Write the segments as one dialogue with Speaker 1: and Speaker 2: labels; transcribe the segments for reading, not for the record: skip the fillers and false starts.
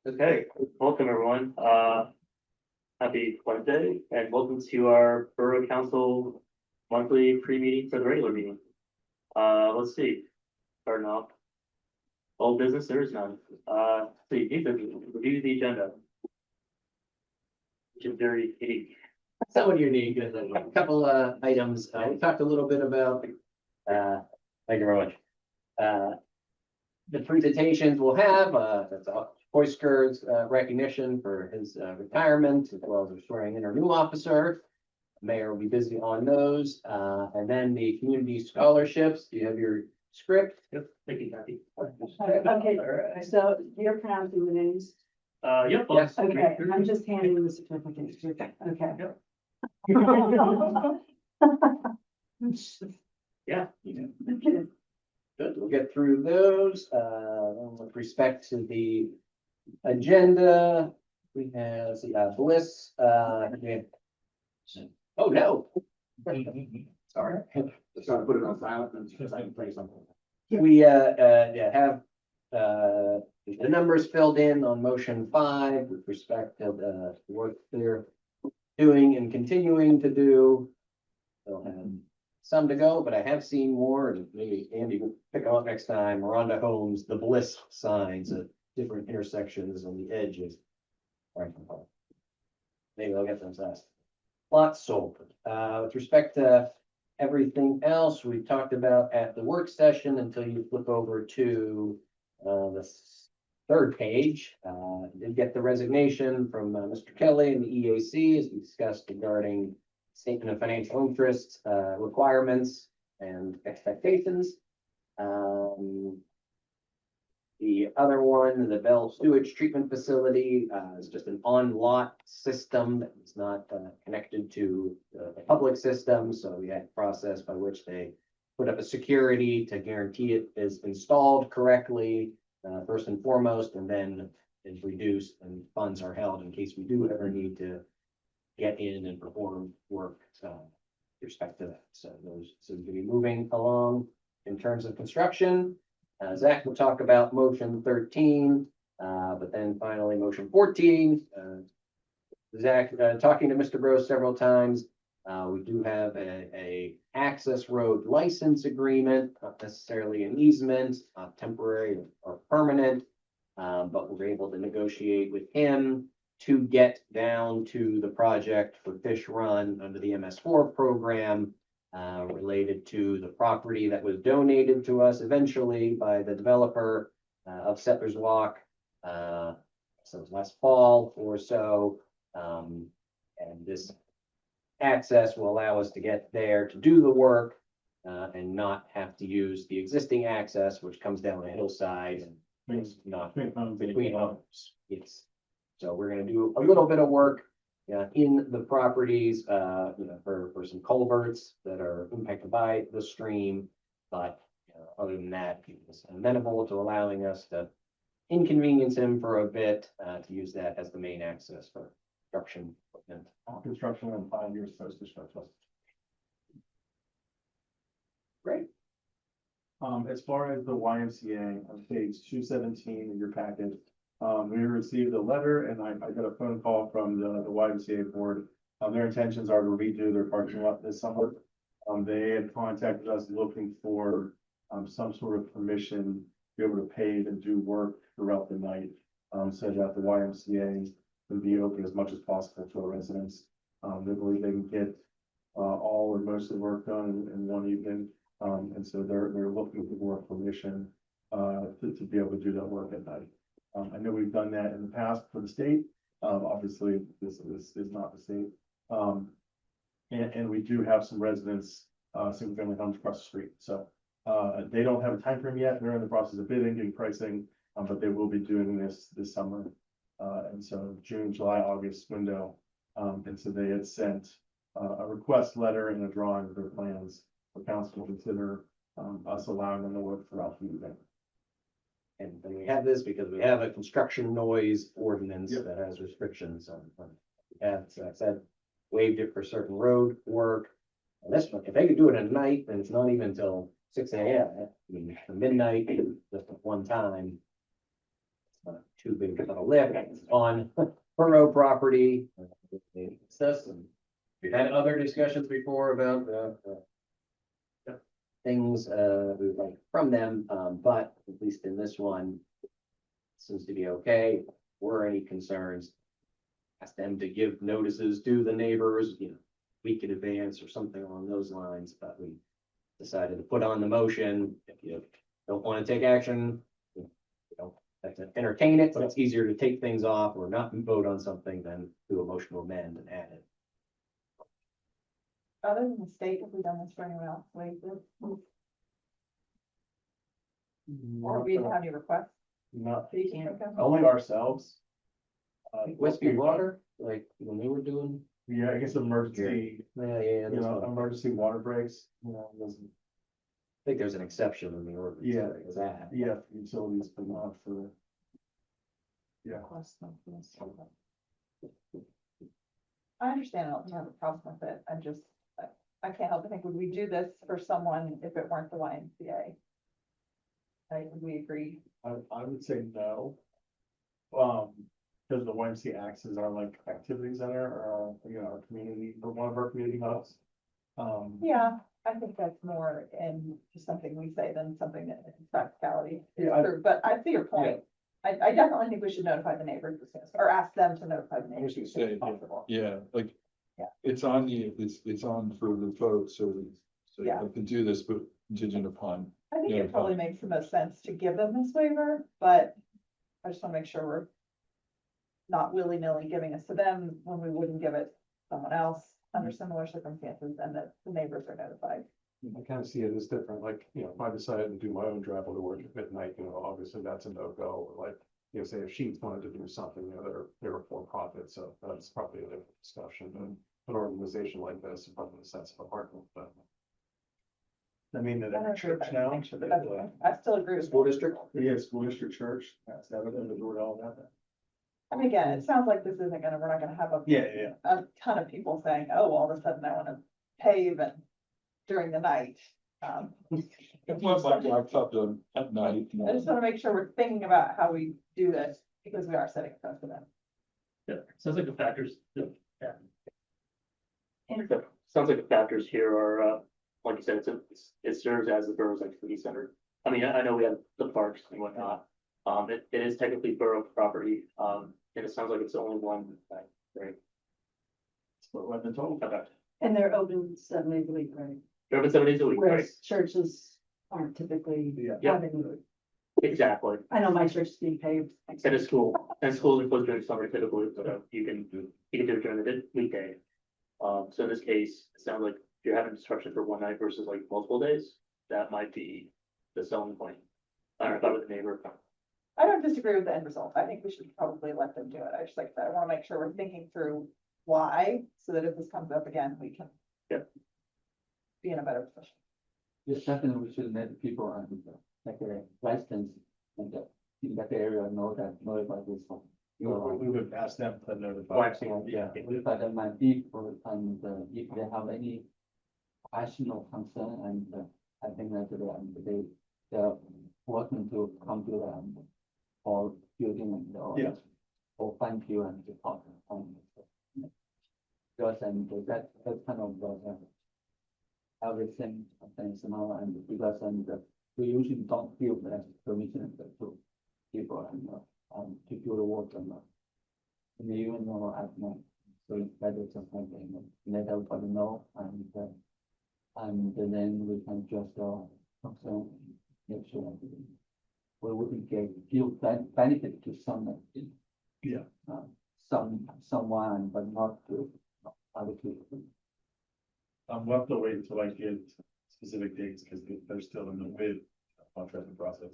Speaker 1: Okay, welcome everyone. Happy Wednesday and welcome to our Borough Council monthly pre-meeting for the regular meeting. Let's see, starting off. Old business, there is none. See, need to review the agenda. Which is very unique.
Speaker 2: Somewhat unique, a couple items. We talked a little bit about, thank you very much. The presentations we'll have, that's Oyster's recognition for his retirement, as well as swearing in our new officer. Mayor will be busy on those, and then the community scholarships. Do you have your script?
Speaker 1: Yep, thank you, Kathy.
Speaker 3: Okay, so you're pronouncing the names?
Speaker 1: Yep.
Speaker 2: Yes.
Speaker 3: Okay, I'm just handing the certificates. Okay.
Speaker 1: Yep. Yeah.
Speaker 3: Okay.
Speaker 2: Good, we'll get through those. With respect to the agenda, we have Bliss, oh, no. Sorry.
Speaker 4: Just gotta put it on silent and because I can play something.
Speaker 2: We have the numbers filled in on motion 5 with respect to the work they're doing and continuing to do. They'll have some to go, but I have seen more, and maybe Andy will pick them up next time. Rhonda Holmes, the Bliss signs at different intersections on the edges. Right. Maybe I'll get them fast. Lots sold. With respect to everything else we talked about at the work session, until you flip over to the third page, did get the resignation from Mr. Kelly and the EAC, as we discussed regarding statement of financial interests, requirements and expectations. The other one, the Bell Sewage Treatment Facility, is just an on-lot system that is not connected to the public system. So we had a process by which they put up a security to guarantee it is installed correctly, first and foremost, and then is reduced and funds are held in case we do ever need to get in and perform work with respect to that. So those seem to be moving along in terms of construction. Zach will talk about motion 13, but then finally motion 14. Zach, talking to Mr. Borough several times, we do have a access road license agreement, not necessarily an easement, temporary or permanent, but we're able to negotiate with him to get down to the project for Fish Run under the MS4 program, related to the property that was donated to us eventually by the developer of Settlers Walk. So it was last fall or so. And this access will allow us to get there to do the work and not have to use the existing access, which comes down a hillside and is not between homes. Yes. So we're going to do a little bit of work in the properties, for some culverts that are impacted by the stream. But other than that, he's amenable to allowing us to inconvenience him for a bit to use that as the main access for construction equipment.
Speaker 4: Construction in 5 years post construction.
Speaker 2: Great.
Speaker 4: As far as the YMCA on page 217 in your packet, we received a letter and I got a phone call from the YMCA board. Their intentions are to redo their parking lot this summer. They had contacted us looking for some sort of permission to be able to pave and do work throughout the night, so that the YMCA can be open as much as possible to our residents. They believe they can get all or most of the work done in one evening, and so they're looking for more permission to be able to do that work at night. I know we've done that in the past for the state. Obviously, this is not the state. And we do have some residents, single family homes across the street. So they don't have a time frame yet. They're in the process of bidding, getting pricing, but they will be doing this summer. And so June, July, August window. And so they had sent a request letter and a drawing of their plans for council to consider us allowing them to work throughout the evening.
Speaker 2: And we have this because we have a construction noise ordinance
Speaker 4: Yep.
Speaker 2: that has restrictions on. We have, so I said, waived it for certain road work. And this one, if they could do it at night, then it's not even until 6 a.m. I mean, midnight, just at one time. too big of a lift on borough property. We've had other discussions before about things we would like from them, but at least in this one, seems to be okay. Were any concerns? Ask them to give notices to the neighbors, week in advance or something along those lines, but we decided to put on the motion. If you don't want to take action, you don't have to entertain it, but it's easier to take things off or not vote on something than do a motion to amend and add it.
Speaker 5: Other than the state, have we done this for anyone else lately? Or we didn't have any requests?
Speaker 4: Not
Speaker 5: that you can think of?
Speaker 4: only ourselves.
Speaker 2: Whiskey water, like when we were doing,
Speaker 4: Yeah, I guess emergency,
Speaker 2: yeah,
Speaker 4: emergency water breaks,
Speaker 2: I think there's an exception in the ordinance.
Speaker 4: Yeah.
Speaker 2: for that.
Speaker 4: yeah, utilities, but not for. Yeah,
Speaker 5: I understand, I don't have a problem with it, I can't help but think, would we do this for someone if it weren't the YMCA? Like, would we agree?
Speaker 4: I would say no. Because the YMCA acts as our like activity center, or, our community, or one of our community hubs.
Speaker 5: Yeah, I think that's more in just something we say than something that in practicality is
Speaker 4: Yeah,
Speaker 5: true, but I see your point. I definitely think we should notify the neighbors as soon as, or ask them to notify the
Speaker 6: I was
Speaker 5: neighbors.
Speaker 6: gonna
Speaker 5: as soon
Speaker 6: say,
Speaker 5: as possible.
Speaker 6: yeah, like.
Speaker 5: Yeah.
Speaker 6: It's on it's on for the vote, so you
Speaker 5: Yeah.
Speaker 6: have to do this, but contingent upon.
Speaker 5: I think
Speaker 6: Yeah,
Speaker 5: it probably makes the most sense to give them this waiver, but I just wanna make sure we're not willy-nilly giving us to them when we wouldn't give it to someone else under similar circumstances, and that the neighbors are notified.
Speaker 7: I kind of see it as different, like, if I decided to do my own travel to work at midnight, obviously that's a no-go, or like, say if Sheets wanted to do something, they're a for-profit, so that's probably a different discussion, and an organization like this is probably a sense of apartment, but.
Speaker 4: I mean, that
Speaker 5: I don't
Speaker 4: every
Speaker 5: agree with
Speaker 4: church
Speaker 5: that
Speaker 4: now.
Speaker 5: distinction, but that's fine. I still agree with
Speaker 2: School
Speaker 5: that.
Speaker 2: district?
Speaker 4: Yeah, school district church, that's that, the door, all that.
Speaker 5: I mean, again, it sounds like this isn't gonna, we're not gonna have
Speaker 4: Yeah.
Speaker 5: a ton of people saying, oh, all of a sudden I wanna pave and during the night.
Speaker 6: Well, my laptop done at night.
Speaker 5: I just wanna make sure we're thinking about how we do this, because we are setting a precedent.
Speaker 1: Yeah, sounds like the factors, yeah.
Speaker 3: And-
Speaker 1: Sounds like the factors here are, like you said, it serves as the borough's activity center. I mean, I know we have the parks and whatnot. It is technically borough property, and it sounds like it's the only one, right?
Speaker 4: That's what I've been told.
Speaker 1: Okay,
Speaker 3: And they're open 7 days a week, right?
Speaker 1: they're open 7 days a week, right?
Speaker 3: Whereas churches aren't typically
Speaker 4: Yeah.
Speaker 3: having,
Speaker 1: Exactly.
Speaker 3: I know my church is being paved.
Speaker 1: And schools are closed during summer typically, so you can do it during the weekday. So in this case, it sounds like you're having construction for one night versus like multiple days. That might be the selling point. I don't know about with the neighbor.
Speaker 5: I don't disagree with the end result. I think we should probably let them do it. I just like that. I wanna make sure we're thinking through why, so that if this comes up again, we can.
Speaker 1: Yep.
Speaker 5: Be in a better position.
Speaker 8: Yes, definitely we should let the people and like the residents and the in that area know about this one.
Speaker 4: We would ask them to notify.
Speaker 1: Well, actually,
Speaker 4: Yeah.
Speaker 8: Notify them my people and if they have any question or concern and I think that they're welcome to come to them or building and
Speaker 4: Yeah.
Speaker 8: or find you and to talk on because and that's kind of everything things now and because we usually don't give the permission to people and to do the work and they even know at night. So it's better to let everybody know and then we can just also make sure we wouldn't give benefit to some.
Speaker 4: Yeah.
Speaker 8: Someone, but not to other people.
Speaker 4: We'll have to wait until I get specific dates, because they're still in the bid contracting process.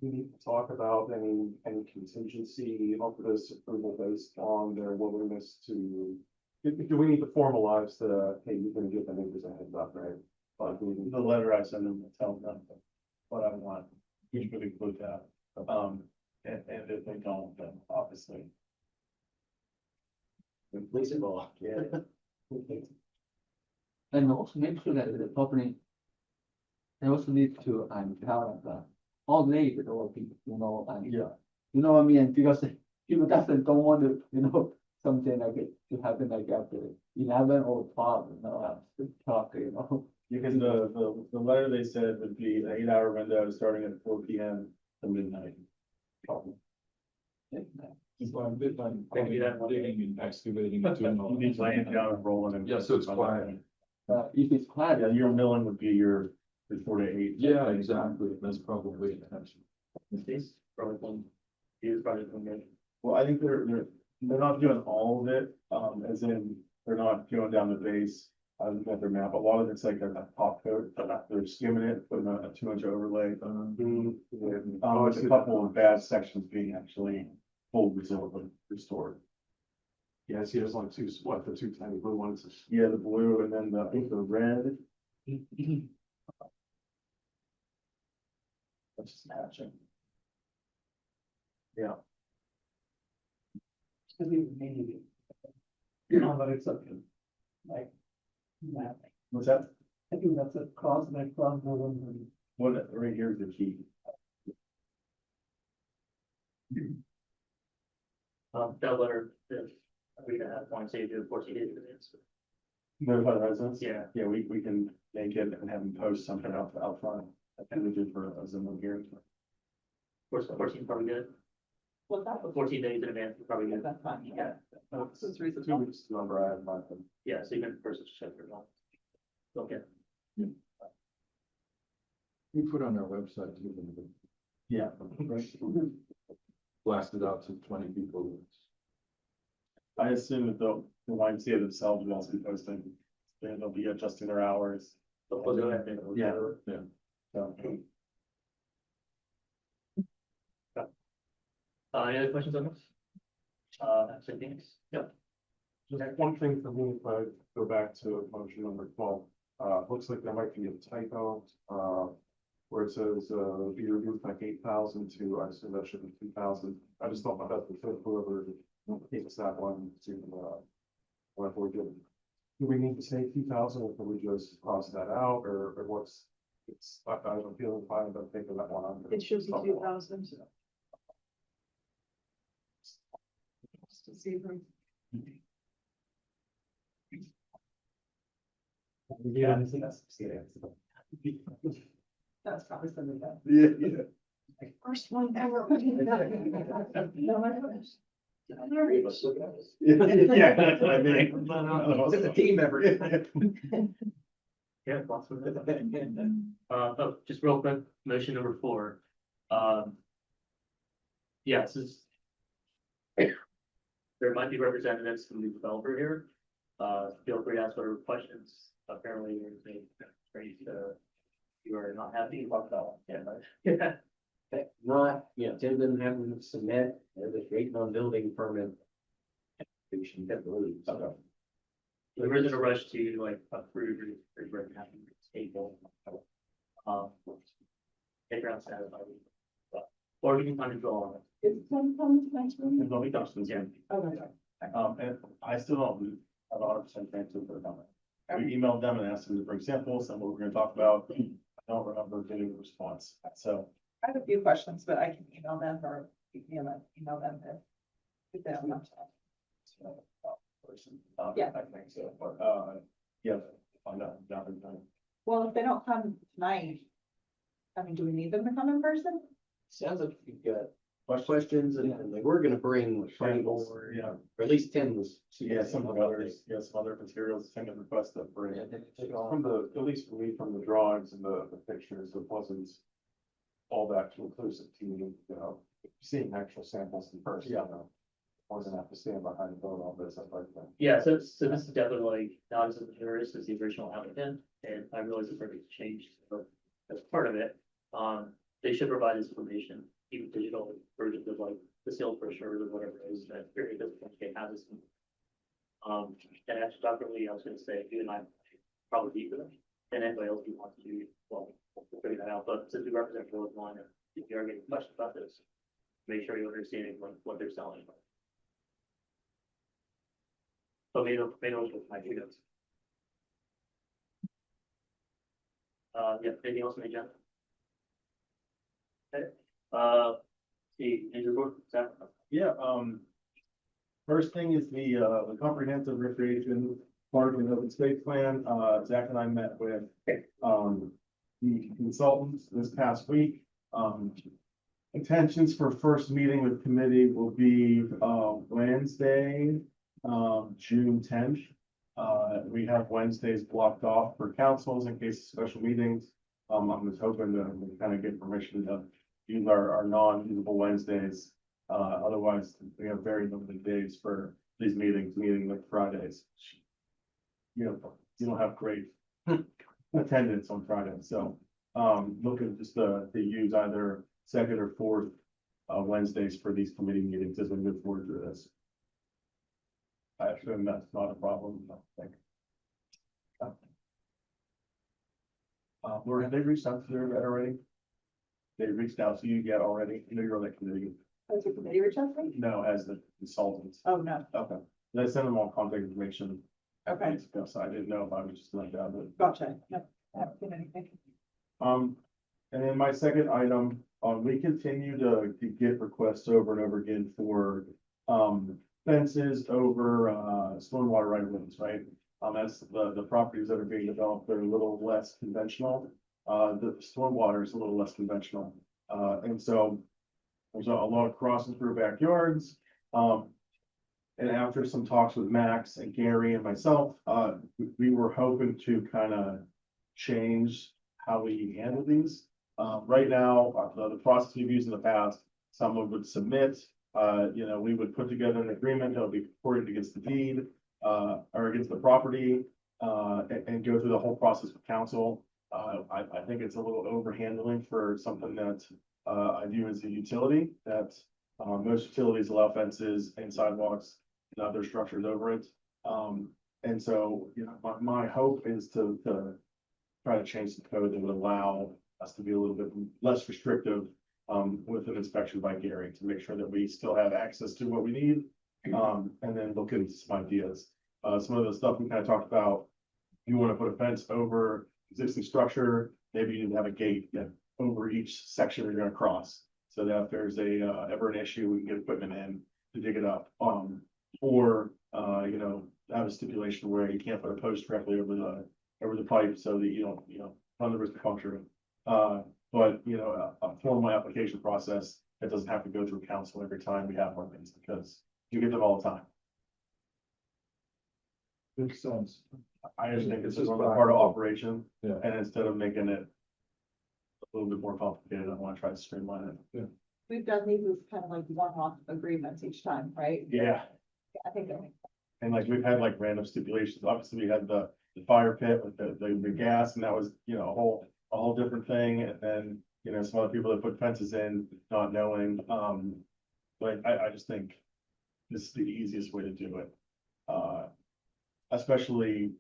Speaker 7: We need to talk about any contingency of this approval based on their willingness to. Do we need to formalize hey, you're gonna give the neighbors a heads up, right? But we,
Speaker 4: The letter I send them, tell them what I want, which would include that. And if they don't, then obviously.
Speaker 2: Replaceable. Yeah.
Speaker 8: And also make sure that the property, they also need to tell all day with all people, and
Speaker 4: Yeah.
Speaker 8: you know what I mean, because people doesn't don't want to, something like it to happen like after 11 or 12, to talk,
Speaker 4: Because the letter they said would be an 8-hour window starting at 4 PM to midnight.
Speaker 6: So I'm a bit on.
Speaker 1: Can you do that one day?
Speaker 6: Digging and excavating. and doing all
Speaker 4: You need
Speaker 6: that.
Speaker 4: laying down and rolling and.
Speaker 6: Yeah, so it's quiet.
Speaker 8: If it's quiet.
Speaker 4: Yeah, your milling would be your 4 to 8.
Speaker 6: Yeah, exactly, that's probably it.
Speaker 1: This probably one, use probably one day.
Speaker 4: Well, I think they're not doing all of it, as in, they're not going down the base. I looked at their map, a lot of it's like a top coat, they're skimming it, putting a 2-inch overlay. With a couple of bad sections being actually full restored.
Speaker 7: Yeah, I see there's only the two tiny blue ones.
Speaker 4: Yeah, the blue and then I think the red. That's just matching. Yeah.
Speaker 3: But it's okay. Like, yeah,
Speaker 4: What's that?
Speaker 3: I think that's a cross, that cross, the one.
Speaker 4: What, right here is the key.
Speaker 1: That letter, if we want to say do 14 days in advance.
Speaker 4: Notify the residents?
Speaker 1: Yeah.
Speaker 4: Yeah, we can make it and have them post something out front. And we do for a Zoom hearing.
Speaker 1: 14 probably good.
Speaker 5: What's that?
Speaker 1: 14 days in advance is probably good.
Speaker 5: That's fine, yeah. This is
Speaker 4: 2
Speaker 5: reasonable.
Speaker 4: weeks number I have my.
Speaker 1: Yeah, so you can first check your phone. Okay.
Speaker 6: We put on our website, too,
Speaker 4: Yeah.
Speaker 6: blast it out to 20 people.
Speaker 4: I assume that the YMCA themselves will also be posting. They'll be adjusting their hours.
Speaker 1: So close it out, I think.
Speaker 4: Yeah.
Speaker 6: Yeah.
Speaker 4: So,
Speaker 1: Any other questions on this? Actually, thanks. Yep.
Speaker 7: Just one thing for me, if I go back to motion number 12, looks like there might be a typo, where it says, be removed like 8,000 to, I assume that should be 2,000. I just thought about that for whoever takes that one to, what we're doing. Do we need to say 2,000 or can we just cross that out or what's, I don't feel fine about taking that one on.
Speaker 3: It should be 2,000. Just to see them.
Speaker 4: yeah.
Speaker 5: That's probably something that.
Speaker 4: Yeah.
Speaker 3: First one ever. No, my gosh.
Speaker 4: Yeah, that's what I mean.
Speaker 2: It's a team effort.
Speaker 1: Yeah, lots of it. Oh, just real quick, motion number 4. Yeah, this is. There might be representatives from the developer here. Feel free to ask whatever questions. Apparently, you are not happy about that. Yeah.
Speaker 2: Not, Tim didn't have to submit, they're just waiting on building permit. We should get the lead, so.
Speaker 1: There isn't a rush to like approve or having table. Take around Saturday. Or we can kind of draw on it.
Speaker 3: Is some coming to next
Speaker 4: And
Speaker 3: room?
Speaker 4: they'll be questions, yeah.
Speaker 3: Okay.
Speaker 4: And I still don't have 100% answer for the comment. We emailed them and asked them to bring samples and what we're gonna talk about. I don't remember getting a response, so.
Speaker 5: I have a few questions, but I can email them or email them if they don't have time. Yeah.
Speaker 4: I think so, but, yeah, find out, down in time.
Speaker 5: Well, if they don't come tonight, I mean, do we need them to come in person?
Speaker 2: Sounds like you've got questions and like, we're gonna bring funny board,
Speaker 4: Yeah,
Speaker 2: or at least Tim was.
Speaker 4: yeah, some of the others, yeah, some other materials, send a request that for it.
Speaker 7: From the, at least for me, from the drawings and the pictures, it wasn't all that inclusive to me, seeing actual samples in person, wasn't have to stand behind the vote on this, stuff like that.
Speaker 1: Yeah, so this is definitely like, not as a jurist as the original applicant, and I realize the verbiage changed, but as part of it, they should provide this information, even digital versions of like the sales brochure or whatever it is, that very difficult to have this. And actually, Dr. Lee, I was gonna say, you and I probably be with them, and anybody else who wants to do, well, we'll figure that out, but since we represent Village Line, if you are getting questions about this, make sure you're understanding what they're selling. Tomatoes with my tomatoes. Yeah, anything else on the agenda? See, any report, staff?
Speaker 4: Yeah, first thing is the comprehensive recreation park and open space plan. Zach and I met with, the consultants this past week. Intentions for first meeting with committee will be, Wednesday, June 10th. We have Wednesdays blocked off for councils in case of special meetings. I'm just hoping to kind of get permission to use our non-usable Wednesdays. Otherwise, we have very limited days for these meeting like Fridays. You don't have great attendance on Friday, so, looking just to use either second or fourth, Wednesdays for these committee meetings as we move forward through this. I assume that's not a problem, I think. Laura, have they reached out to their already? They reached out to you yet already? I know you're on that committee.
Speaker 5: Has your committee reached out to me?
Speaker 4: No, as the consultants.
Speaker 5: Oh, no,
Speaker 4: Okay. Did I send them all contact information?
Speaker 5: okay,
Speaker 4: So I didn't know if I was just like that, but.
Speaker 5: gotcha, no, I haven't seen anything.
Speaker 4: And then my second item, we continue to get requests over and over again for, fences over, stormwater right of ways, right? As the properties that are being developed, they're a little less conventional. The stormwater is a little less conventional. And so there's a lot of crossing through backyards. And after some talks with Max and Gary and myself, we were hoping to kind of change how we handle these. Right now, the process we've used in the past, someone would submit, we would put together an agreement that would be recorded against the deed, or against the property, and go through the whole process with council. I think it's a little overhandling for something that, I view as a utility, that, most utilities allow fences and sidewalks and other structures over it. And so, my hope is to try to change the code that would allow us to be a little bit less restrictive, with an inspection by Gary to make sure that we still have access to what we need. And then look into some ideas. Some of the stuff we kind of talked about, you want to put a fence over existing structure, maybe you need to have a gate over each section you're gonna cross. So that if there's ever an issue, we can get equipment in to dig it up. Or, have a stipulation where you can't put a post directly over the pipe so that you don't, run the risk of puncturing. But, a formal application process that doesn't have to go through council every time we have one of these, because you get them all the time.
Speaker 6: Makes sense.
Speaker 4: I just think this is one part of operation,
Speaker 6: Yeah.
Speaker 4: and instead of making it a little bit more complicated, I want to try to streamline it.
Speaker 5: We've done these as kind of like one-off agreements each time, right?
Speaker 4: Yeah,
Speaker 5: I think that makes
Speaker 4: and like we've had like random stipulations. Obviously, we had the fire pit with the gas, and that was, a whole different thing. And then, some other people that put fences in, not knowing. But I just think this is the easiest way to do it. Especially,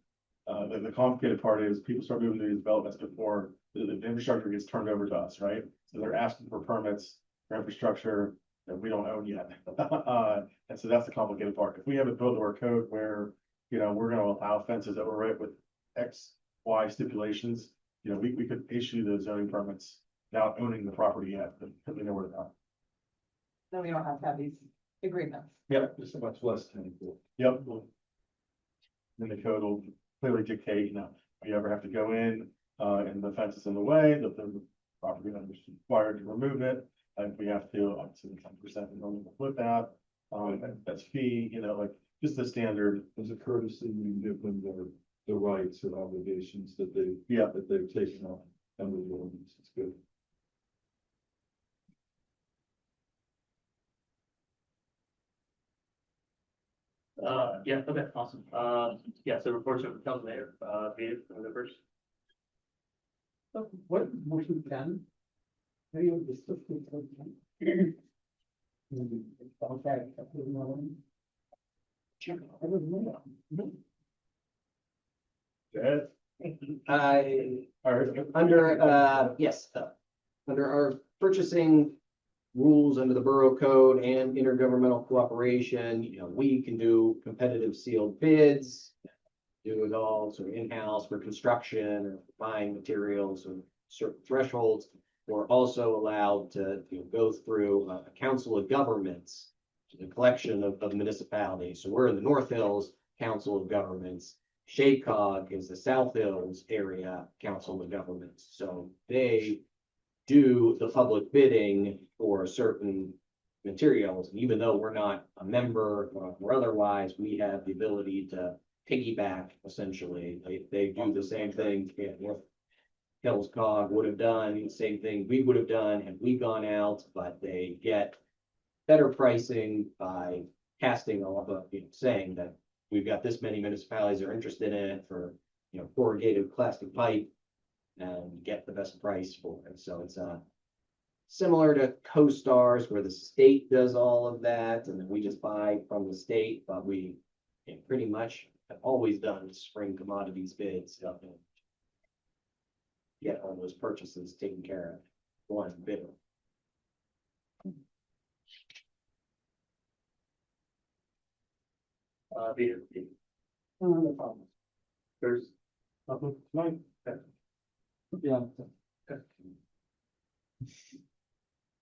Speaker 4: the complicated part is people start moving to these developments before the infrastructure gets turned over to us, right? So they're asking for permits for infrastructure that we don't own yet. And so that's the complicated part. If we have it built to our code where, we're gonna allow fences over it with X, Y stipulations, we could issue those zoning permits without owning the property yet, but we know where they're at.
Speaker 5: then we don't have to have these agreements.
Speaker 4: Yep.
Speaker 6: It's much less technical.
Speaker 4: Yep. Then the code will clearly dictate, if you ever have to go in, and the fence is in the way, that the property owner is required to remove it. And if we have to, obviously 10% normally with that, that's fee, like just the standard.
Speaker 6: As a courtesy, we give them the rights and obligations that
Speaker 4: Yeah.
Speaker 6: they've taken on under the ordinance. It's good.
Speaker 1: Yeah, okay, awesome. Yeah, so reports from council mayor, Peter, from the first.
Speaker 8: What motion can? Have you discussed it?
Speaker 4: Ed?
Speaker 2: I,
Speaker 4: All right.
Speaker 2: yes, under our purchasing rules under the Borough Code and intergovernmental cooperation, we can do competitive sealed bids. Do it all sort of in-house for construction or buying materials or certain thresholds. we're also allowed to, go through a council of governments, which is a collection of municipalities. So we're in the North Hills Council of Governments. Shaycog is the South Hills Area Council of Governments. So they do the public bidding for certain materials. And even though we're not a member or otherwise, we have the ability to piggyback essentially. They do the same thing. Yeah, North Hills Cog would have done the same thing we would have done had we gone out, but they get better pricing by casting off of, saying that we've got this many municipalities that are interested in it for, corrugated plastic pipe and get the best price for it. So it's similar to Co-Stars where the state does all of that and then we just buy from the state, but we pretty much have always done spring commodities bids. And get all those purchases taken care of, one bidder.
Speaker 1: Peter,
Speaker 8: No problem.
Speaker 1: there's,
Speaker 7: Tonight,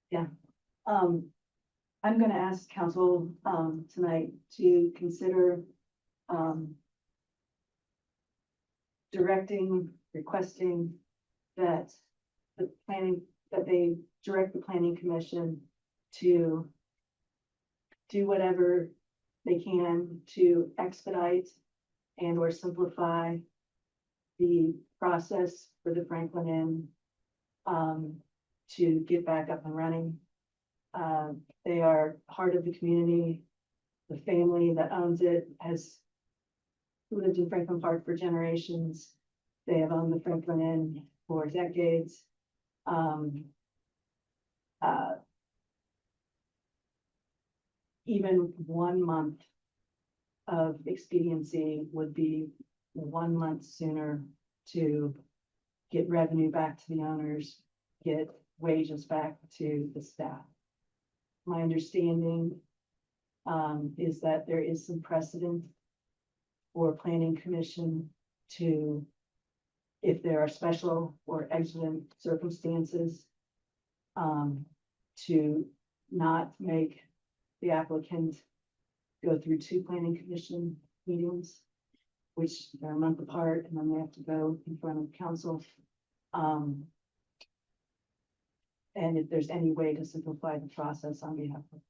Speaker 8: Yeah.
Speaker 3: I'm gonna ask council, tonight to consider, requesting that they direct the planning commission to do whatever they can to expedite and or simplify the process for the Franklin Inn, to get back up and running. They are part of the community. The family that owns it has lived in Franklin Park for generations. They have owned the Franklin Inn for decades. Even 1 month of expediency would be 1 month sooner to get revenue back to the owners, get wages back to the staff. My understanding is that there is some precedent for planning commission to, if there are special or exigent circumstances, to not make the applicant go through 2 planning commission meetings, which are a month apart, and then they have to go in front of council. And if there's any way to simplify the process on behalf of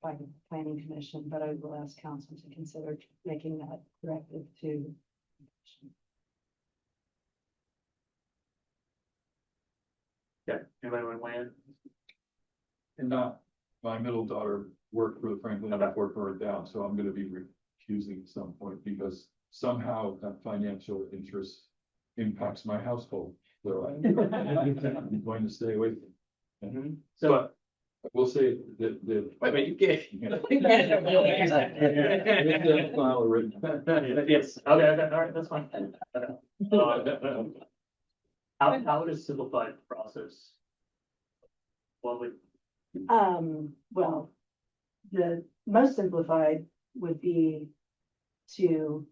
Speaker 3: by the planning commission, but I will ask council to consider making that directive to.
Speaker 1: yeah, anybody want to weigh in?
Speaker 6: And my middle daughter worked for the Franklin before it burned down, so I'm gonna be recusing at some point because somehow that financial interest impacts my household. So I'm going to stay away from it.
Speaker 1: Mhm. So,
Speaker 6: I will say that
Speaker 2: Wait a minute, you can't.
Speaker 1: yes, okay, all right, that's fine. How would a simplified process? What would,
Speaker 3: Well, the most simplified would be to,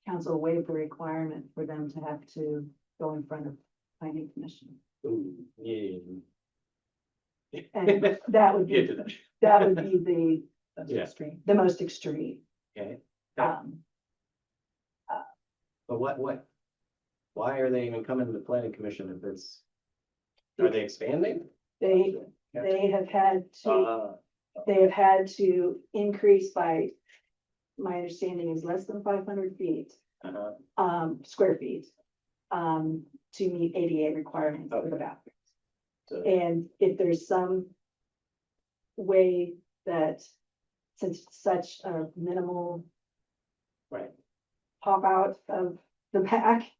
Speaker 3: council waive the requirement for them to have to go in front of planning commission.
Speaker 2: Ooh, yeah.
Speaker 3: And that would
Speaker 2: Get
Speaker 3: be,
Speaker 2: to that.
Speaker 3: that would be
Speaker 5: That's
Speaker 2: Yeah.
Speaker 5: extreme.
Speaker 3: the most extreme.
Speaker 2: Okay,
Speaker 3: Um,
Speaker 2: but why are they even coming to the planning commission if it's, are they expanding?
Speaker 3: they have had to,
Speaker 2: Uh,
Speaker 3: they have had to increase by, my understanding is less than 500 feet, square feet, to meet ADA requirements for the bathrooms.
Speaker 2: so,
Speaker 3: And if there's some way that, since it's such a minimal
Speaker 2: right,
Speaker 3: pop out of the back,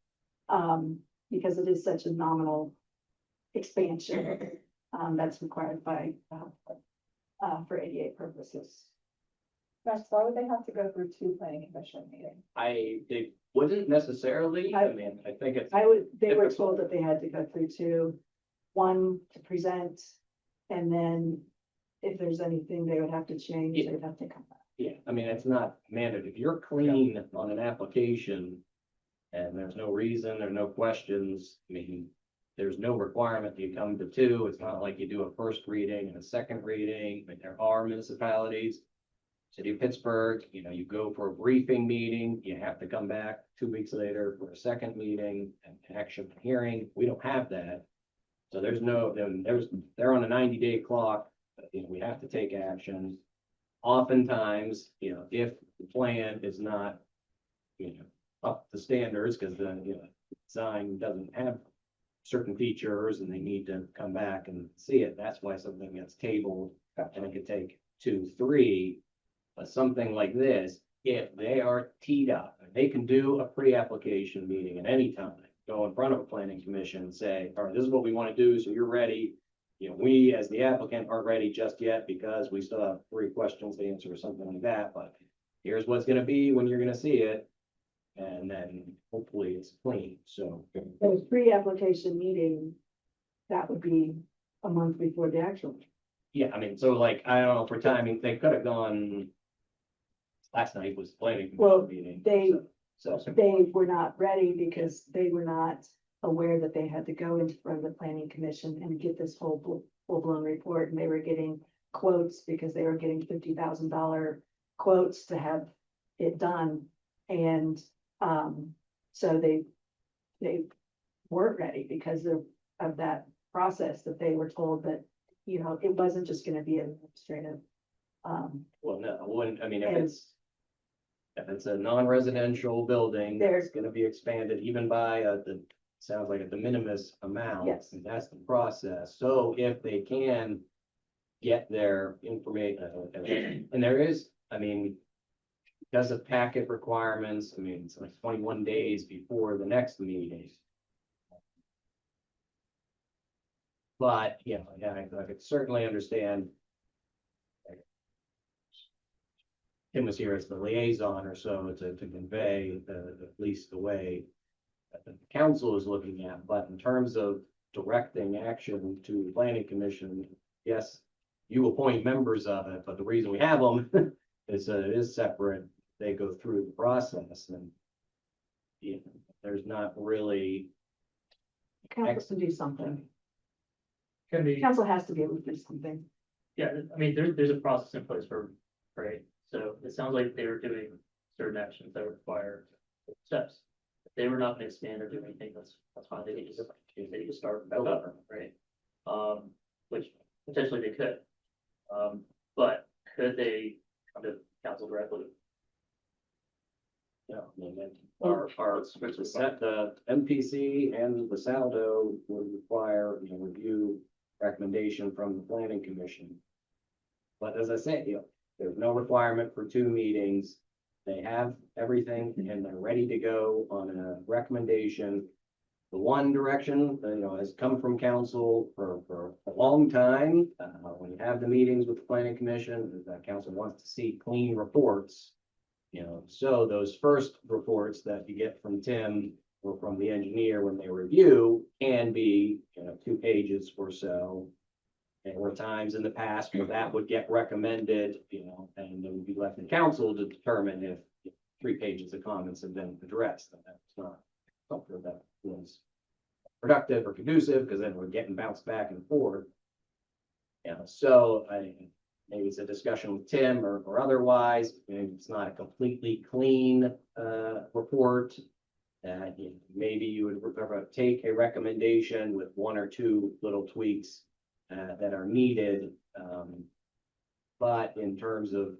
Speaker 3: because it is such a nominal expansion, that's required by, for ADA purposes.
Speaker 5: Gosh, why would they have to go through 2 planning commission meetings?
Speaker 2: they wouldn't necessarily, I mean, I think it's.
Speaker 3: They were told that they had to go through 2, 1 to present, and then if there's anything they would have to change,
Speaker 2: Yeah.
Speaker 3: they'd have to come back.
Speaker 2: Yeah, I mean, it's not mandated. If you're clean on an application, And there's no reason, there's no questions. I mean, there's no requirement that you come to two. It's not like you do a first reading and a second reading. I mean, there are municipalities. City of Pittsburgh, you know, you go for a briefing meeting, you have to come back 2 weeks later for a second meeting and action hearing. We don't have that. So there's no, they're on a 90-day clock. You know, we have to take action. Oftentimes, you know, if the plan is not, you know, up to standards, because the, you know, design doesn't have certain features and they need to come back and see it, that's why something gets tabled, and it could take 2, 3. But something like this, if they are teed up, they can do a pre-application meeting at any time, go in front of a planning commission and say, all right, this is what we want to do, so you're ready. You know, we as the applicant aren't ready just yet because we still have 3 questions to answer or something like that, but here's what's gonna be when you're gonna see it. And then hopefully it's clean, so.
Speaker 3: Those pre-application meeting, that would be a month before the actual.
Speaker 2: Yeah, I mean, so like, I don't know, for timing, they could have gone. Last night was planning
Speaker 3: Well,
Speaker 2: commission meeting.
Speaker 3: they-
Speaker 2: So,
Speaker 3: They were not ready because they were not aware that they had to go into front of the planning commission and get this whole full-blown report, and they were getting quotes because they were getting $50,000 quotes to have it done. And, so they weren't ready because of that process, that they were told that, you know, it wasn't just gonna be administrative.
Speaker 2: well, no, I wouldn't, I mean, if
Speaker 3: And-
Speaker 2: it's a non-residential building,
Speaker 3: There's-
Speaker 2: it's gonna be expanded even by sounds like a de minimis amount.
Speaker 3: Yes.
Speaker 2: And that's the process. So if they can get their information, and there is, I mean, because of packet requirements, I mean, it's like 21 days before the next meeting. But, yeah, I could certainly understand. Tim was here as the liaison or so to convey at least the way that the council is looking at, but in terms of directing action to the planning commission, yes, you appoint members of it, but the reason we have them is it is separate. They go through the process, and you know, there's not really.
Speaker 3: Council can do something.
Speaker 1: Can be,
Speaker 3: Council has to be able to do something.
Speaker 1: yeah, I mean, there's a process in place for, right? So it sounds like they were doing certain actions that require steps. If they were not gonna expand or do anything, that's fine, they could just start back up, right? Which potentially they could. But could they come to council directly?
Speaker 2: Yeah, I mean, the MPC and the Saldo would require, you know, review recommendation from the planning commission. But as I said, you know, there's no requirement for 2 meetings. They have everything and they're ready to go on a recommendation. The one direction, you know, has come from council for a long time. When you have the meetings with the planning commission, the council wants to see clean reports. You know, so those first reports that you get from Tim or from the engineer when they review can be, you know, 2 pages or so. And there were times in the past where that would get recommended, you know, and it would be left to council to determine if 3 pages of comments have been addressed. And that's not something that was productive or conducive, because then we're getting bounced back and forth. Yeah, so maybe it's a discussion with Tim or otherwise, maybe it's not a completely clean report. Maybe you would take a recommendation with 1 or 2 little tweaks that are needed. But in terms of,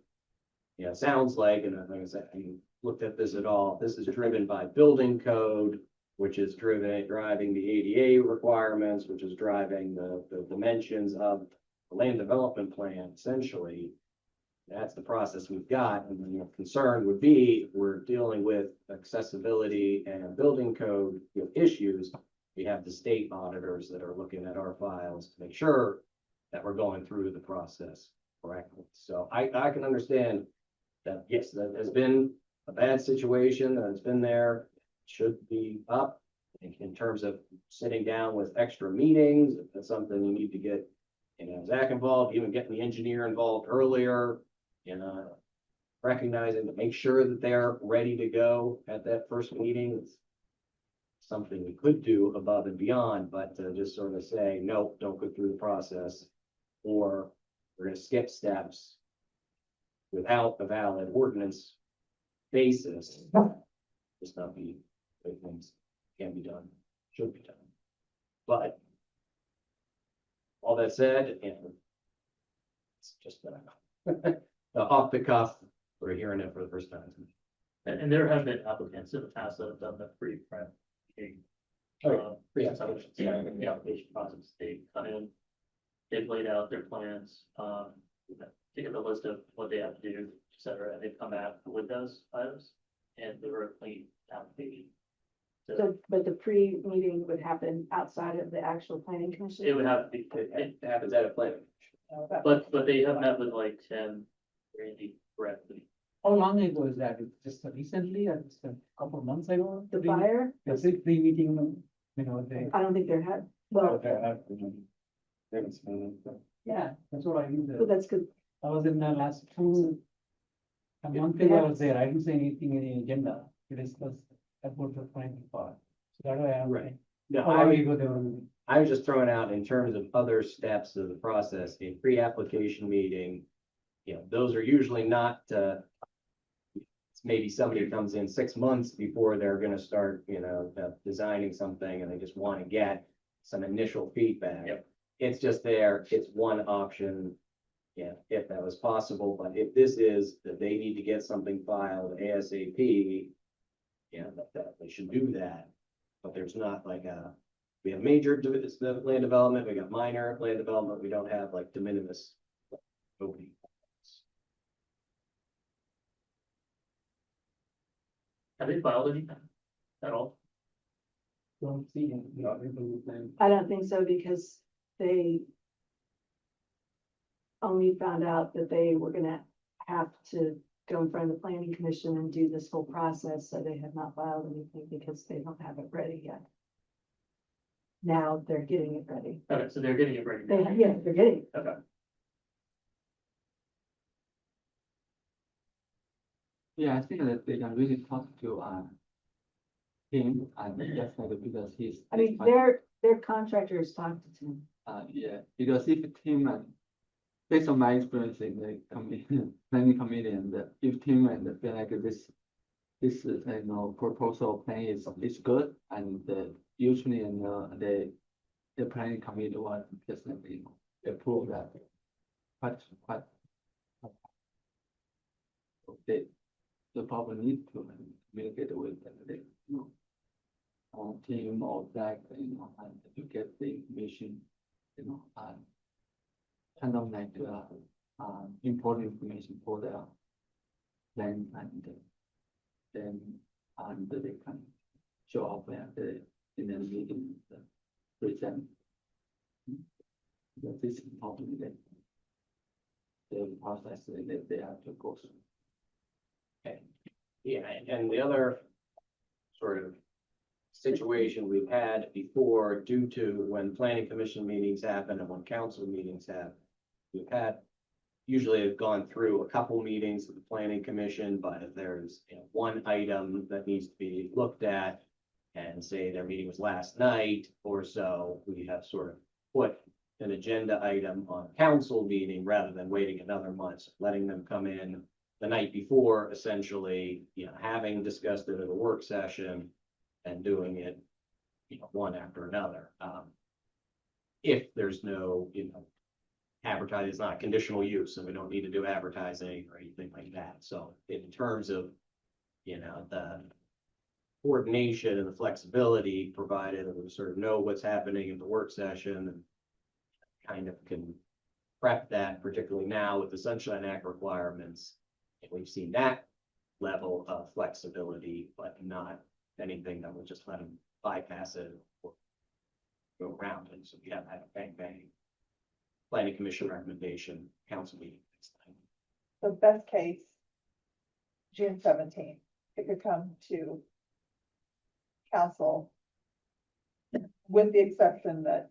Speaker 2: you know, sounds like, and like I said, I looked at this at all, this is driven by building code, which is driving the ADA requirements, which is driving the dimensions of the land development plan, essentially. That's the process we've got, and the concern would be, if we're dealing with accessibility and building code, you know, issues. We have the state auditors that are looking at our files to make sure that we're going through the process correctly. So I can understand that, yes, that has been a bad situation, that's been there, should be up in terms of sitting down with extra meetings. If that's something you need to get, you know, Zach involved, even getting the engineer involved earlier, you know, recognizing to make sure that they're ready to go at that first meeting. It's something we could do above and beyond, but to just sort of say, nope, don't go through the process. Or we're gonna skip steps without a valid ordinance basis. Just not be, the way things can be done, should be done. But all that said, and it's just off the cuff, we're hearing it for the first time.
Speaker 1: And there have been applicants in the past that have done the pre-prep. Pre-submission, the application process, they come in, they've laid out their plans, taken the list of what they have to do, et cetera, and they've come back with those items. And they were a clean application. So
Speaker 3: So, but the pre-meeting would happen outside of the actual planning commission?
Speaker 1: it would have to be,
Speaker 2: It happens at a plan.
Speaker 1: but they have met with like Tim, Randy, Brett.
Speaker 8: How long ago is that? It's just recently or just a couple of months ago?
Speaker 3: The buyer,
Speaker 8: Yes, it's pre-meeting, you know, they.
Speaker 3: I don't think they're had, well,
Speaker 8: Yeah, that's what I mean.
Speaker 3: but that's good.
Speaker 8: I was in the last two. A month ago I was there. I didn't say anything in the agenda to discuss about the planning part. So that way I'm.
Speaker 2: Right. No,
Speaker 8: How long ago they were.
Speaker 2: I was just throwing out in terms of other steps of the process, a pre-application meeting. You know, those are usually not, maybe somebody comes in 6 months before they're gonna start, designing something and they just wanna get some initial feedback.
Speaker 1: Yep.
Speaker 2: It's just there, it's one option. Yeah, if that was possible, but if this is that they need to get something filed ASAP. Yeah, that they should do that, but there's not like we have major land development, we got minor land development, we don't have like de minimis. Nobody.
Speaker 1: Have they filed anything at all?
Speaker 8: Don't see him, you know, everybody plan.
Speaker 3: I don't think so because they only found out that they were gonna have to go in front of the planning commission and do this whole process, so they have not filed anything because they don't have it ready yet. Now they're getting it ready.
Speaker 1: Okay, so they're getting it ready.
Speaker 3: They,
Speaker 1: now.
Speaker 3: yeah, they're getting it.
Speaker 1: Okay,
Speaker 8: Yeah, I think that they can really talk to, him and just like because he's.
Speaker 3: I mean, their contractors talked to Tim.
Speaker 8: Yeah, because if Tim and, based on my experience in the planning committee, and if Tim and feel like this, proposal plan is good, and usually, the planning committee will just, approve that. But, the problem need to communicate with the, team or that, and to get the information, and kind of like, important information for the plan, and then, they can show up at in the meeting, present. But this is important that the process that they have to go through.
Speaker 2: Okay. Yeah, and the other sort of situation we've had before due to when planning commission meetings happen and when council meetings happen. We've had, usually have gone through a couple meetings with the planning commission, but if there's, one item that needs to be looked at. And say their meeting was last night or so, we have sort of put an agenda item on a council meeting rather than waiting another month, so letting them come in the night before, essentially, having discussed it at a work session and doing it, one after another. If there's no, advertising, it's not conditional use, and we don't need to do advertising or anything like that. So in terms of, the coordination and the flexibility provided, that we sort of know what's happening in the work session and kind of can prep that, particularly now with the Sunshine Act requirements. And we've seen that level of flexibility, but not anything that will just let them bypass it or go around it. So we have had a bang bang planning commission recommendation, council meeting next time.
Speaker 5: So best case, June 17th, it could come to council. With the exception that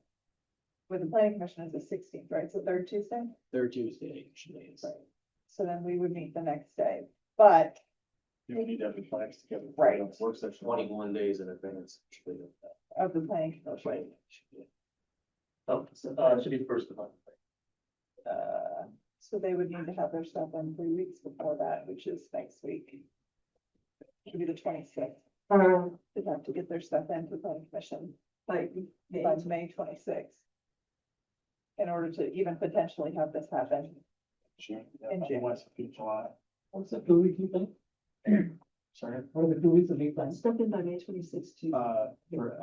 Speaker 5: with the planning commission is the 16th, right? So third Tuesday?
Speaker 2: Third Tuesday usually is.
Speaker 5: Right. So then we would meet the next day, but
Speaker 4: You need to have the plans together.
Speaker 5: Right.
Speaker 4: Work session.
Speaker 2: 21 days in advance.
Speaker 5: Of the planning commission.
Speaker 2: Right.
Speaker 1: Oh, so, it should be the first of the month.
Speaker 5: So they would need to have their stuff in 3 weeks before that, which is next week. Should be the 26th. They'd have to get their stuff into the planning commission
Speaker 3: Like,
Speaker 5: by May 26th. In order to even potentially have this happen. In June.
Speaker 4: July.
Speaker 8: What's the 2 weeks you think?
Speaker 4: Sorry.
Speaker 8: What are the 2 weeks of lead time?
Speaker 3: stuff in by May 26th to.
Speaker 4: For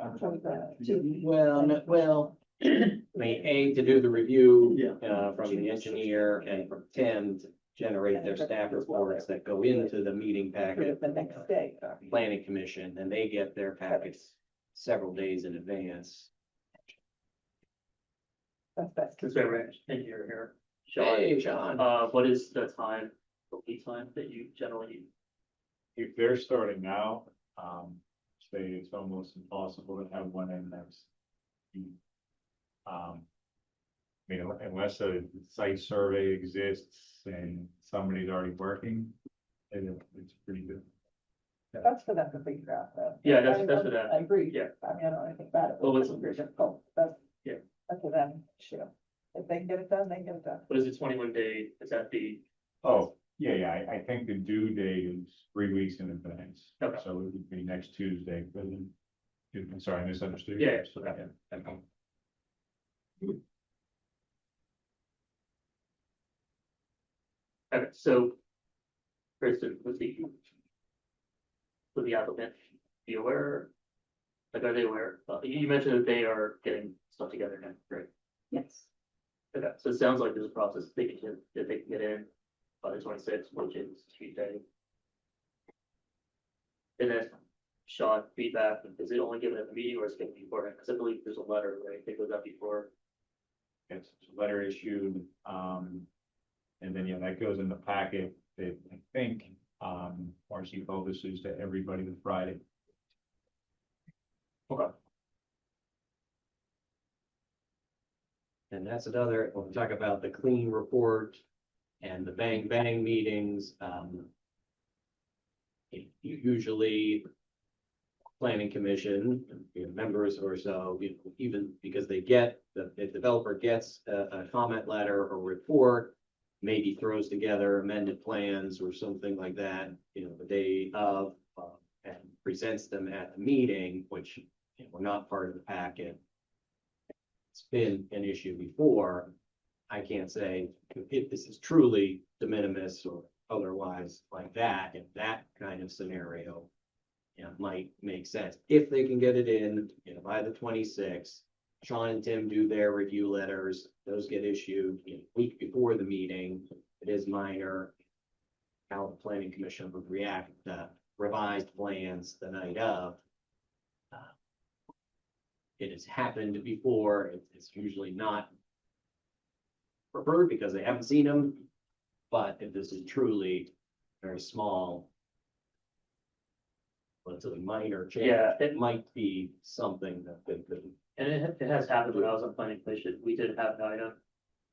Speaker 2: Well, I mean, to do the review,
Speaker 4: Yeah.
Speaker 2: from the engineer and from Tim to generate their staff reports that go into the meeting packet.
Speaker 5: The next day.
Speaker 2: Planning commission, and they get their packets several days in advance.
Speaker 5: That's
Speaker 1: Since we're engineer here, Sean,
Speaker 2: Hey, John.
Speaker 1: what is the time, the lead time that you generally use?
Speaker 9: If they're starting now, say it's almost impossible to have one in next week. I mean, unless a site survey exists and somebody's already working, then it's pretty good.
Speaker 5: That's for them to figure out though.
Speaker 1: Yeah, that's for them.
Speaker 5: I agree.
Speaker 1: Yeah.
Speaker 5: I mean, I don't know anything about it.
Speaker 1: Well,
Speaker 5: It's
Speaker 1: it's-
Speaker 5: very difficult. That's.
Speaker 1: Yeah.
Speaker 5: That's for them, issue. If they can get it done, they can get it done.
Speaker 1: What is it, 21 day, is that the,
Speaker 9: Oh, yeah, I think the due date is 3 weeks in advance.
Speaker 1: Okay.
Speaker 9: So it would be next Tuesday, but I'm sorry, I misunderstood.
Speaker 1: Yeah,
Speaker 9: So,
Speaker 1: okay.
Speaker 9: okay.
Speaker 1: okay, so. Kristen, was the applicant be aware? Like, are they aware? You mentioned that they are getting stuff together now, right?
Speaker 3: Yes.
Speaker 1: Okay, so it sounds like there's a process they can, that they can get in by the 26th, which is Tuesday. And then, Sean, feedback, is it only given at the meeting or is it given beforehand? Because I believe there's a letter, right, that goes out before.
Speaker 9: It's a letter issued, and then, yeah, that goes in the packet that I think, RC publishes to everybody the Friday.
Speaker 1: Okay.
Speaker 2: And that's another, when we talk about the clean report and the bang bang meetings, usually planning commission, members or so, even because they get, the developer gets a comment letter or report, maybe throws together amended plans or something like that, the day of, and presents them at the meeting, which were not part of the packet. It's been an issue before. I can't say if this is truly de minimis or otherwise like that, in that kind of scenario, might make sense. If they can get it in, by the 26th, Sean and Tim do their review letters, those get issued a week before the meeting. It is minor. How the planning commission would react to revised plans the night of. It has happened before. It's usually not preferred because they haven't seen them. But if this is truly very small, relatively minor change,
Speaker 1: Yeah,
Speaker 2: it might be something that could.
Speaker 1: And it has happened when I was on planning commission, we did have an item,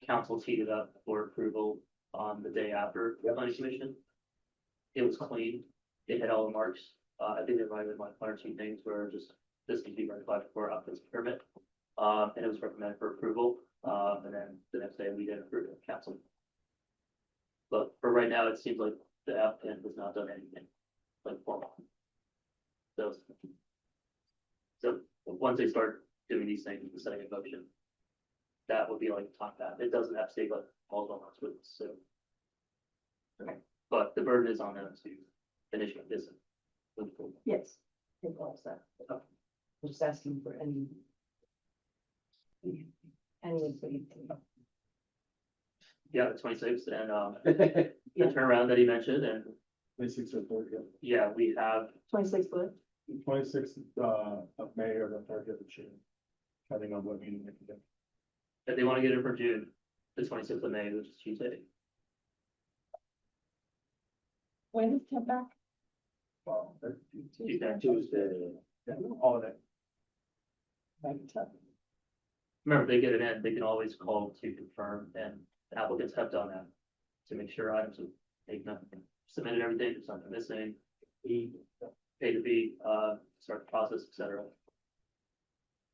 Speaker 1: council teed it up for approval on the day after the planning commission. It was clean, it had all the marks, I think there might have been like 1 or 2 things where just, this can be ratified for occupancy permit. And it was recommended for approval, and then the next day we did approve it, council. But for right now, it seems like the applicant has not done anything, like formal. So once they start doing these things, and setting a motion, that would be like top that. It doesn't have to take like all of us with, so. Okay, but the burden is on them to initiate this.
Speaker 3: Yes. I think all of that. I'm just asking for any. Anybody.
Speaker 1: Yeah, the 26th and, the turnaround that he mentioned, and
Speaker 4: 26th or 30th.
Speaker 1: yeah, we have,
Speaker 3: 26 foot.
Speaker 4: 26th, of May or the 30th of June. Depending on what meeting they can get.
Speaker 1: if they want to get it for June, the 26th of May, which is Tuesday.
Speaker 5: When is Tim back?
Speaker 4: Well,
Speaker 1: Tuesday.
Speaker 4: yeah, all of it.
Speaker 5: Maybe tough.
Speaker 1: Remember, they get it in, they can always call to confirm, and applicants have done that to make sure items have, they've not submitted everything, there's something missing. pay to be, start the process, et cetera.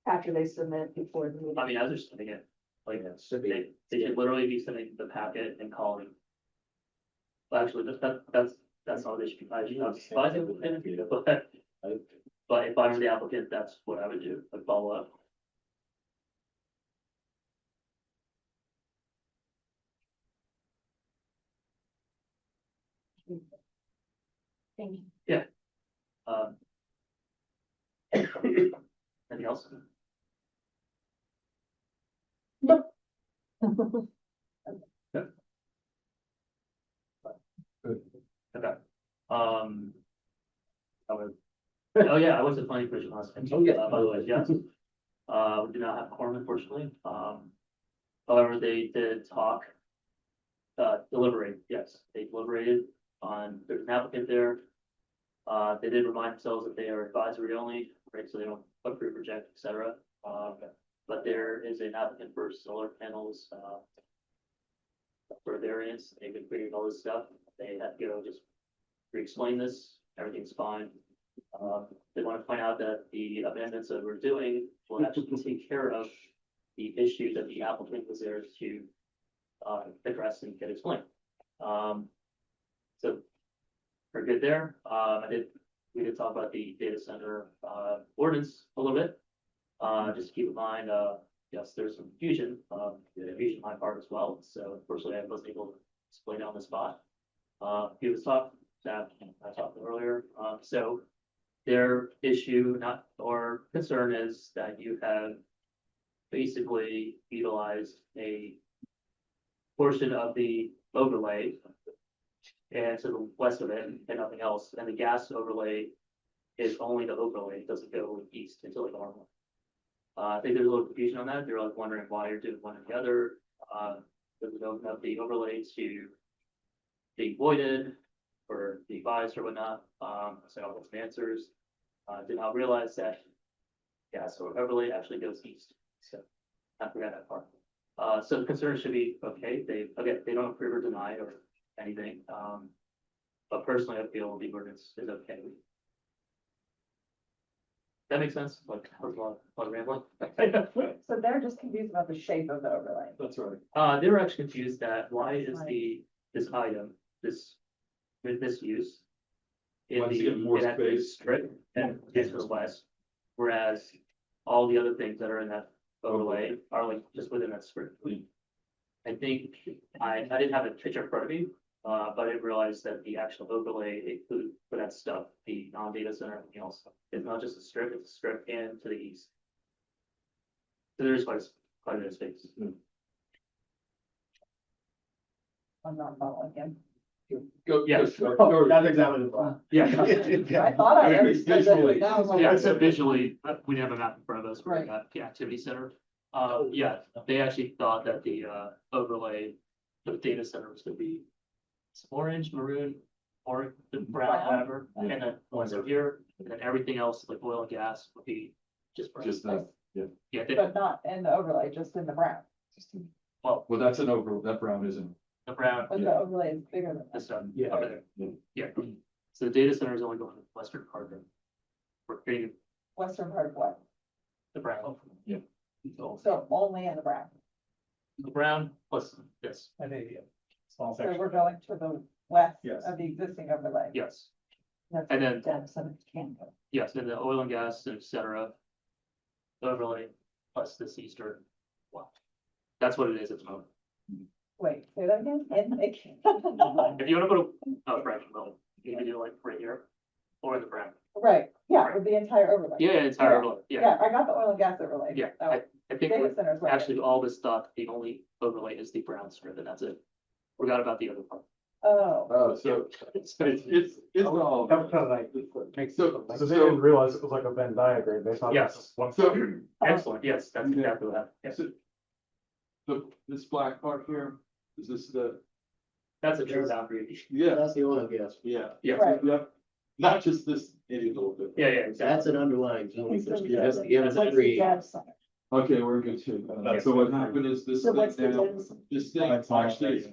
Speaker 3: After they submit before the meeting.
Speaker 1: I mean, as they're sending it, like,
Speaker 2: Yeah, should be.
Speaker 1: they should literally be sending the packet and calling. Well, actually, that's all they should be, I should not be advising with it, but if I were the applicant, that's what I would do, like follow up.
Speaker 3: Thank you.
Speaker 1: Um. Anything else? Okay. I would, oh yeah, I was at planning commission last time.
Speaker 2: Oh, yeah.
Speaker 1: By the way, yes. We do not have quorum unfortunately. However, they did talk. Deliberate, yes, they deliberated on, there's an applicant there. They did remind themselves that they are advisory only, right, so they don't approve, reject, et cetera. But there is an applicant for solar panels, for variance, they've been creating all this stuff, they had to go just re-explain this, everything's fine. They want to point out that the amendments that we're doing will actually take care of the issue that the applicant was there to address and get explained. So we're good there. We did talk about the data center ordinance a little bit. Just keep in mind, yes, there's some confusion on my part as well. So unfortunately, I wasn't able to explain it on the spot. He was talking that I talked earlier. So their issue, or concern is that you have basically utilized a portion of the overlay and to the west of it and nothing else. And the gas overlay is only the overlay. It doesn't go east until like normal. I think there's a little confusion on that. They're like wondering why you're doing one or the other. Does it open up the overlay to be voided or be biased or whatnot? So I got some answers. Did not realize that gas or overlay actually goes east. So I forgot that part. So the concern should be okay. They don't approve or deny or anything. But personally, I feel the ordinance is okay. That makes sense. Like, that was a lot of rambling.
Speaker 5: So they're just confused about the shape of the overlay.
Speaker 6: That's right.
Speaker 1: They were actually confused that why is this item, this use in
Speaker 6: Wants to get more
Speaker 1: that
Speaker 6: space.
Speaker 1: strip and this was west, whereas all the other things that are in that overlay are like just within that strip. I think I didn't have a picture in front of me, but I didn't realize that the actual overlay include for that stuff, the non-data center, everything else. It's not just a strip, it's a strip and to the east. So there's quite a bit of space.
Speaker 5: I'm not following him.
Speaker 6: Go,
Speaker 1: Yes.
Speaker 4: That's exactly the plan.
Speaker 1: Yeah.
Speaker 5: I thought I understood
Speaker 6: Visually.
Speaker 5: it. Now I'm like,
Speaker 1: Yeah, so visually, we have a map in front of us, where we
Speaker 5: Right.
Speaker 1: got the activity center. Yeah, they actually thought that the overlay, the data center was gonna be orange, maroon, or the brown, whatever, and then once over here, and then everything else, like oil and gas, would be just brown.
Speaker 6: Just that,
Speaker 1: Yeah,
Speaker 5: But not in the overlay, just in the brown.
Speaker 1: well,
Speaker 6: well, that's an over, that brown isn't.
Speaker 1: the brown,
Speaker 5: But the overlay is bigger than
Speaker 1: this
Speaker 5: that.
Speaker 1: stuff,
Speaker 4: Yeah.
Speaker 1: over there,
Speaker 6: Yeah.
Speaker 1: yeah. So the data center is only going to the western part of it. We're creating
Speaker 5: Western part of what?
Speaker 1: the brown.
Speaker 6: Yeah.
Speaker 5: So only in the brown.
Speaker 1: The brown plus this,
Speaker 4: I think, yeah. Small
Speaker 5: So
Speaker 4: section.
Speaker 5: we're going to the west
Speaker 4: Yes.
Speaker 5: of the existing overlay.
Speaker 1: yes.
Speaker 3: That's
Speaker 1: And then-
Speaker 3: data center can go.
Speaker 1: Yes, and the oil and gas, et cetera. Overlay plus this eastern. Wow. That's what it is at the moment.
Speaker 5: Wait, say that again?
Speaker 1: If you wanna put a fraction level, you can do like right here or in the brown.
Speaker 5: Right, yeah, with the entire overlay.
Speaker 1: Yeah, entire overlay, yeah.
Speaker 5: Yeah, I got the oil and gas overlay.
Speaker 1: Yeah,
Speaker 5: That was-
Speaker 1: I think
Speaker 5: Data
Speaker 1: we're
Speaker 5: centers, right.
Speaker 1: actually all this stuff, the only overlay is the brown strip and that's it. Forgot about the other part.
Speaker 5: Oh,
Speaker 6: Oh, so it's all.
Speaker 4: That was kind of like,
Speaker 6: So,
Speaker 4: so they didn't realize it was like a Venn diagram, they thought.
Speaker 1: Yes.
Speaker 4: One.
Speaker 6: so,
Speaker 1: Excellent, yes, that's exactly that. Yes.
Speaker 6: this black part here, is this the?
Speaker 1: That's a true boundary.
Speaker 6: Yeah.
Speaker 10: That's the oil and gas.
Speaker 6: Yeah.
Speaker 1: Yeah.
Speaker 5: Right.
Speaker 6: Yep. Not just this any little bit.
Speaker 1: Yeah, yeah, exactly.
Speaker 10: That's an underlying zoning.
Speaker 5: So
Speaker 10: It has to give us a
Speaker 3: What's the
Speaker 10: three.
Speaker 3: data center?
Speaker 6: Okay, we're good too. So what happened is this
Speaker 3: So
Speaker 6: thing
Speaker 3: what's the
Speaker 6: now,
Speaker 3: data center?
Speaker 6: this thing actually,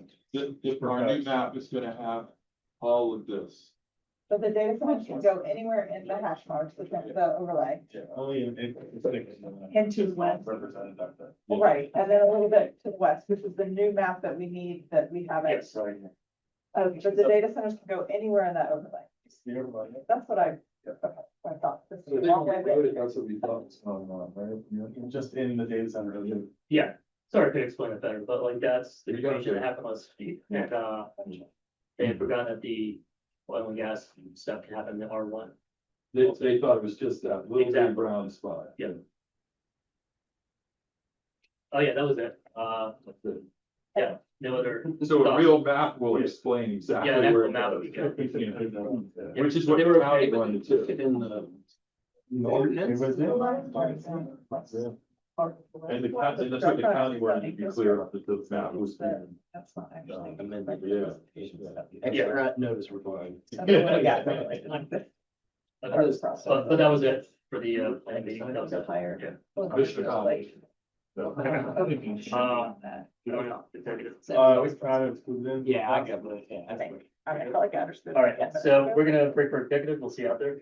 Speaker 6: our new map is gonna have all of this.
Speaker 5: But the data centers can go anywhere in the hash marks, the overlay.
Speaker 9: Only
Speaker 3: Into west.
Speaker 9: represented back there.
Speaker 5: Right, and then a little bit to the west, which is the new map that we need, that we have it.
Speaker 1: Yes, right.
Speaker 5: But the data centers can go anywhere in that overlay. That's what I thought. This is a long way there.
Speaker 6: That's what we thought was going on, right?
Speaker 4: Just in the data center.
Speaker 1: Yeah, sorry, I could explain it better, but like that's the
Speaker 6: You got
Speaker 1: information that
Speaker 6: it.
Speaker 1: happened last week, and they had forgotten that the oil and gas stuff can happen in R one.
Speaker 6: They thought it was just that little
Speaker 1: Exactly.
Speaker 6: bit brown spot.
Speaker 1: Oh, yeah, that was it.
Speaker 6: That's it.
Speaker 1: Yeah, no other.
Speaker 6: So a real map will explain exactly
Speaker 1: Yeah, an
Speaker 6: where.
Speaker 1: actual map
Speaker 6: it
Speaker 1: would be
Speaker 6: goes.
Speaker 1: good.
Speaker 6: Yeah. Which is what
Speaker 1: They
Speaker 6: the
Speaker 1: were
Speaker 6: county
Speaker 1: okay with
Speaker 6: wanted
Speaker 10: Put
Speaker 6: to.
Speaker 10: it in the
Speaker 4: It
Speaker 10: ordinance.
Speaker 4: was in.
Speaker 6: And that's what the county wanted to be clear of, that the map was.
Speaker 5: That's not actually.
Speaker 10: Amendment.
Speaker 6: Yeah.
Speaker 10: Extra notice required.
Speaker 5: Yeah, like this.
Speaker 1: Okay, but that was it for the plan meeting. That was it.
Speaker 5: Higher.
Speaker 1: Yeah.
Speaker 6: Commissioner Collins.
Speaker 1: You don't know, executive.
Speaker 4: It's kind of.
Speaker 10: Yeah, I got it, yeah.
Speaker 5: I think. I felt like I understood.
Speaker 1: All right, so we're gonna break for executive. We'll see you out there.